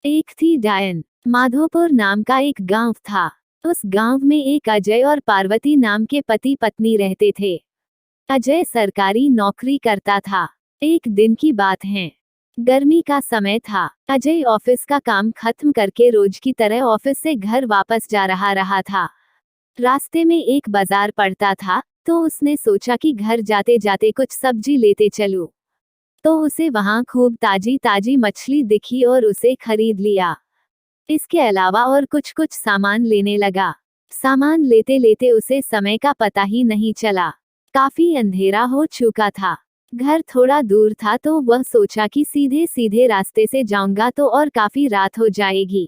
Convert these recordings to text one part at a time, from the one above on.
एक थी डायन। माधोपुर नाम का एक गांव था। उस गांव में एक अजय और पार्वती नाम के पति पत्नी रहते थे। अजय सरकारी नौकरी करता था। एक दिन की बात है। गर्मी का समय था। अजय ऑफिस का काम खत्म करके रोज की तरह ऑफिस से घर वापस जा रहा था। रास्ते में एक बाजार पड़ता था, तो उसने सोचा कि घर जाते जाते कुछ सब्जी लेते चलूं। तो उसे वहां खूब ताजी ताजी मछली दिखी और उसे खरीद लिया। इसके अलावा और कुछ कुछ सामान लेने लगा। सामान लेते लेते उसे समय का पता ही नहीं चला। काफी अंधेरा हो चुका था। घर थोड़ा दूर था, तो वह सोचा कि सीधे सीधे रास्ते से जाऊंगा तो और काफी रात हो जाएगी,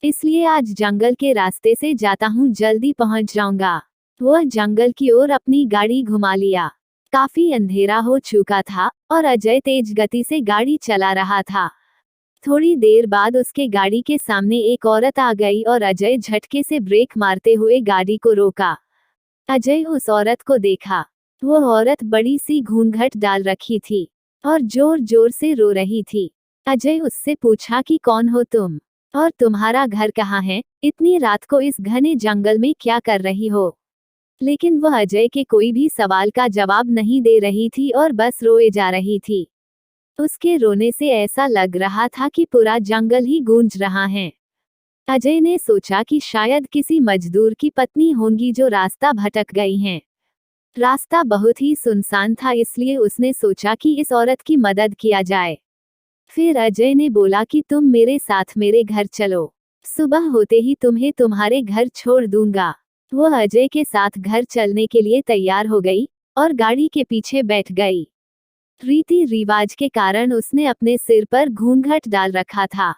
इसलिए आज जंगल के रास्ते से जाता हूँ, जल्दी पहुंच जाऊंगा। वह जंगल की ओर अपनी गाड़ी घुमा लिया। काफी अंधेरा हो चुका था और अजय तेज गति से गाड़ी चला रहा था। थोड़ी देर बाद उसके गाड़ी के सामने एक औरत आ गई और अजय झटके से ब्रेक मारते हुए गाड़ी को रोका। अजय उस औरत को देखा। वो औरत बड़ी सी घूंघट डाल रखी थी और जोर जोर से रो रही थी। अजय उससे पूछा कि कौन हो तुम और तुम्हारा घर कहाँ है, इतनी रात को इस घने जंगल में क्या कर रही हो। लेकिन वह अजय के कोई भी सवाल का जवाब नहीं दे रही थी और बस रोए जा रही थी। उसके रोने से ऐसा लग रहा था कि पूरा जंगल ही गूंज रहा है। अजय ने सोचा कि शायद किसी मजदूर की पत्नी होंगी जो रास्ता भटक गई हैं। रास्ता बहुत ही सुनसान था, इसलिए उसने सोचा कि इस औरत की मदद किया जाए। फिर अजय ने बोला कि तुम मेरे साथ मेरे घर चलो, सुबह होते ही तुम्हें तुम्हारे घर छोड़ दूंगा। वह अजय के साथ घर चलने के लिए तैयार हो गई और गाड़ी के पीछे बैठ गई। रीति रिवाज के कारण उसने अपने सिर पर घूंघट डाल रखा था,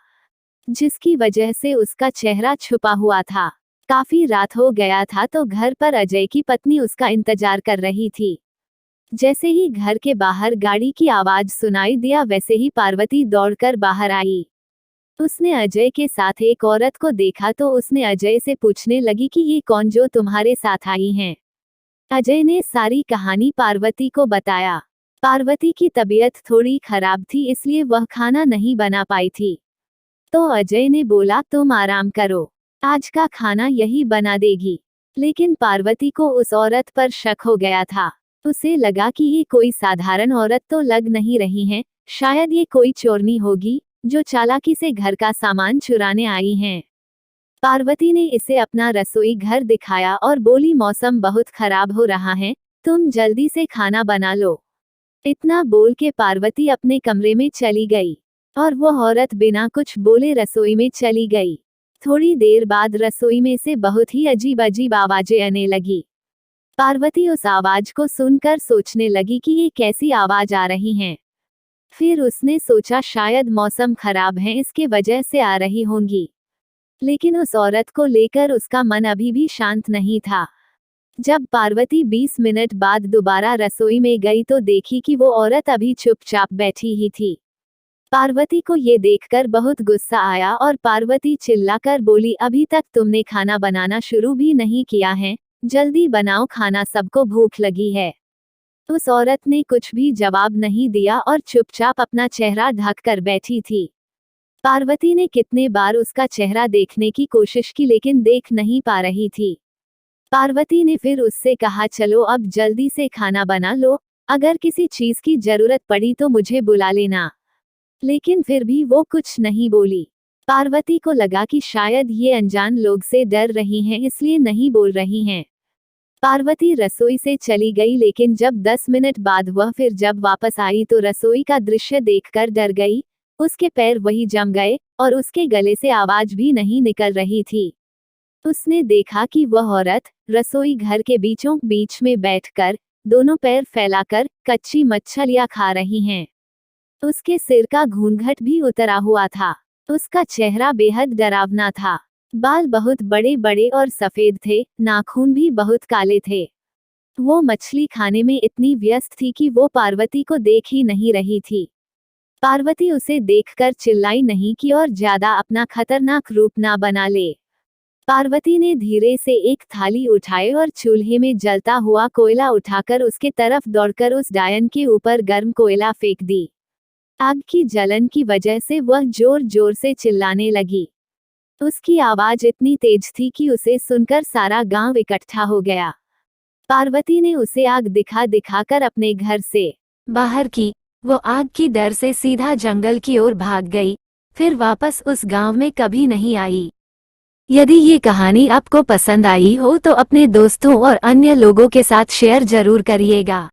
जिसकी वजह से उसका चेहरा छुपा हुआ था। काफी रात हो गया था, तो घर पर अजय की पत्नी उसका इंतजार कर रही थी। जैसे ही घर के बाहर गाड़ी की आवाज सुनाई दिया, वैसे ही पार्वती दौड़कर बाहर आई। उसने अजय के साथ एक औरत को देखा, तो उसने अजय से पूछने लगी कि ये कौन जो तुम्हारे साथ आई हैं। अजय ने सारी कहानी पार्वती को बताया। पार्वती की तबीयत थोड़ी खराब थी, इसलिए वह खाना नहीं बना पाई थी। तो अजय ने बोला तुम आराम करो, आज का खाना यही बना देगी। लेकिन पार्वती को उस औरत पर शक हो गया था। उसे लगा कि ये कोई साधारण औरत तो लग नहीं रही है, शायद ये कोई चोरनी होगी जो चालाकी से घर का सामान चुराने आई हैं। पार्वती ने इसे अपना रसोई घर दिखाया और बोली मौसम बहुत खराब हो रहा है, तुम जल्दी से खाना बना लो। इतना बोल के पार्वती अपने कमरे में चली गई और वो औरत बिना कुछ बोले रसोई में चली गई। थोड़ी देर बाद रसोई में से बहुत ही अजीब अजीब आवाजें आने लगी। पार्वती उस आवाज को सुनकर सोचने लगी कि ये कैसी आवाज आ रही हैं। फिर उसने सोचा शायद मौसम खराब है, इसके वजह से आ रही होंगी। लेकिन उस औरत को लेकर उसका मन अभी भी शांत नहीं था। जब पार्वती 20 मिनट बाद दोबारा रसोई में गई, तो देखी कि वो औरत अभी चुपचाप बैठी ही थी। पार्वती को ये देखकर बहुत गुस्सा आया और पार्वती चिल्लाकर बोली अभी तक तुमने खाना बनाना शुरू भी नहीं किया है, जल्दी बनाओ खाना, सबको भूख लगी है। उस औरत ने कुछ भी जवाब नहीं दिया और चुपचाप अपना चेहरा ढक कर बैठी थी। पार्वती ने कितने बार उसका चेहरा देखने की कोशिश की, लेकिन देख नहीं पा रही थी। पार्वती ने फिर उससे कहा चलो अब जल्दी से खाना बना लो, अगर किसी चीज की जरूरत पड़ी तो मुझे बुला लेना। लेकिन फिर भी वो कुछ नहीं बोली। पार्वती को लगा कि शायद ये अनजान लोग से डर रही हैं, इसलिए नहीं बोल रही हैं। पार्वती रसोई से चली गई, लेकिन जब 10 मिनट बाद वह फिर जब वापस आई तो रसोई का दृश्य देखकर डर गई। उसके पैर वही जम गए और उसके गले से आवाज भी नहीं निकल रही थी। उसने देखा कि वह औरत रसोई घर के बीचों बीच में बैठकर दोनों पैर फैलाकर कच्ची मछलियां खा रही हैं। उसके सिर का घूंघट भी उतरा हुआ था। उसका चेहरा बेहद डरावना था। बाल बहुत बड़े बड़े और सफेद थे, नाखून भी बहुत काले थे। वो मछली खाने में इतनी व्यस्त थी कि वो पार्वती को देख ही नहीं रही थी। पार्वती उसे देखकर चिल्लाई नहीं कि और ज्यादा अपना खतरनाक रूप ना बना ले। पार्वती ने धीरे से एक थाली उठाई और चूल्हे में जलता हुआ कोयला उठाकर उसके तरफ दौड़कर उस डायन के ऊपर गर्म कोयला फेंक दी। आग की जलन की वजह से वह जोर जोर से चिल्लाने लगी। उसकी आवाज इतनी तेज थी कि उसे सुनकर सारा गांव इकट्ठा हो गया। पार्वती ने उसे आग दिखा दिखाकर अपने घर से बाहर की। वो आग की डर से सीधा जंगल की ओर भाग गई, फिर वापस उस गांव में कभी नहीं आई। यदि ये कहानी आपको पसंद आई हो तो अपने दोस्तों और अन्य लोगों के साथ शेयर जरूर करिएगा।